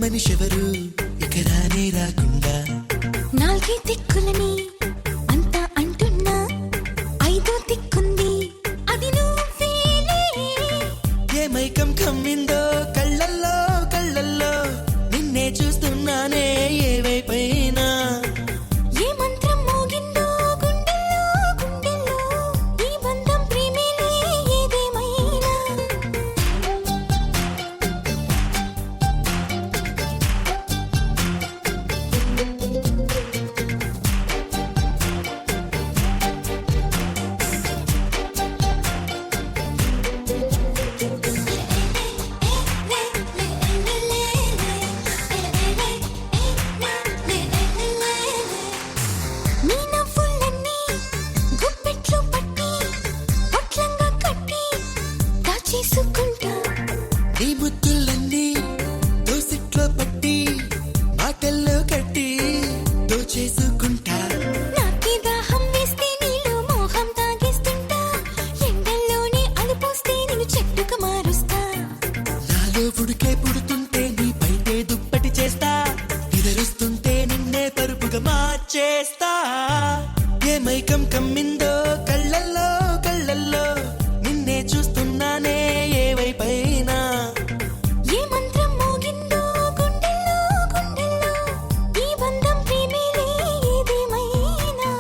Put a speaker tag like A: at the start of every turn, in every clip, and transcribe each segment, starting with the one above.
A: మనిషెవరు ఇక రానే రాకుండా
B: నాలుగే దిక్కులని అంతా అంటున్నా ఐదో దిక్కుంది అది నువ్వేలే.
A: ఏ మైకం కమ్మిందో కళ్ళల్లో కళ్ళల్లో నిన్నే చూస్తున్నానే ఏ వైపైనా.
B: ఏ మంత్రం మోగిందో గుండెల్లో గుండెల్లో ఈ బంధం ప్రేమేలే ఏదేమైనా. నీ నవ్వులన్నీ గుప్పెట్లో పట్టి పొట్లంగా కట్టి దాచేసుకుంటా.
A: నీ ముద్దులన్నీ దోసిట్లో పట్టి మాటల్లో కట్టి దోచేసుకుంటా.
B: నాకే దాహం వేస్తే నీలో మోహం తాగేస్తుంటా. ఎండల్లోనే అలుపోస్తే నేను చెట్టుకు మారుస్తా.
A: నాలో పుడికే పుడుతుంటే నీ పైతే దుప్పటి చేస్తా. నిదరుస్తుంటే నిన్నే పరుపుగా మార్చేస్తా. ఏ మైకం కమ్మిందో కళ్ళల్లో కళ్ళల్లో నిన్నే చూస్తున్నానే ఏ వైపైనా.
B: ఏ మంత్రం మోగిందో గుండెల్లో గుండెల్లో ఈ బంధం ప్రేమేలే ఏదేమైనా.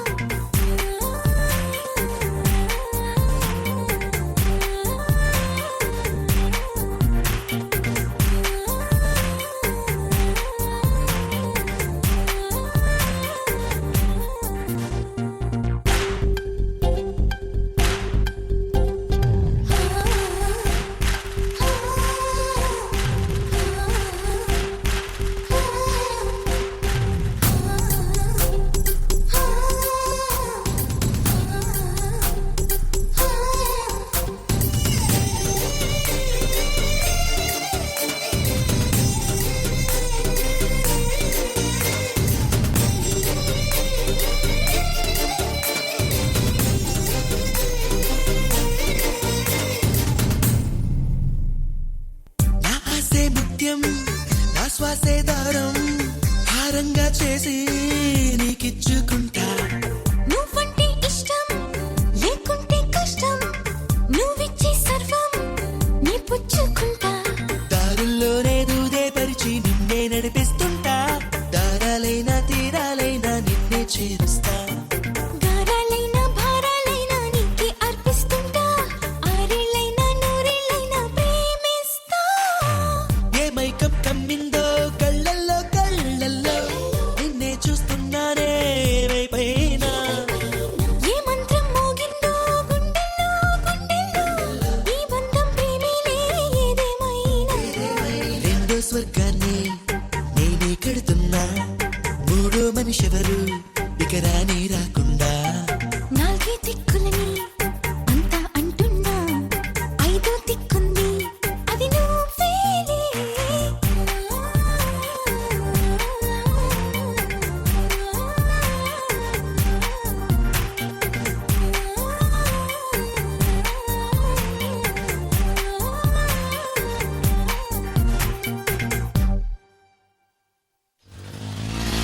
A: నా ఆసే ముత్యం నా శ్వాసే దారం హారంగా చేసి నీకిచ్చుకుంటా.
B: నువ్వంటే ఇష్టం లేకుంటే కష్టం నువ్విచ్చే సర్వం నీ పుచ్చుకుంటా.
A: దారుల్లోనే దూదే పరిచి నిన్నే నడిపిస్తుంటా. దారాలైనా తీరాలైనా నిన్నే చేరుస్తా.
B: గారాలైనా భారాలైనా నీకే అర్పిస్తుంటా. ఆరేళ్ళైనా నూరేళ్ళైనా ప్రేమిస్తా.
A: ఏ మైకం కమ్మిందో కళ్ళల్లో కళ్ళల్లో నిన్నే చూస్తున్నానే వైపైనా.
B: ఏ మంత్రం మోగిందో గుండెల్లో గుండెల్లో ఈ బంధం ప్రేమేలే ఏదేమైనా.
A: రెండో స్వర్గాన్ని నేనే కడుతున్నా. మూడో మనిషెవరు ఇక రానే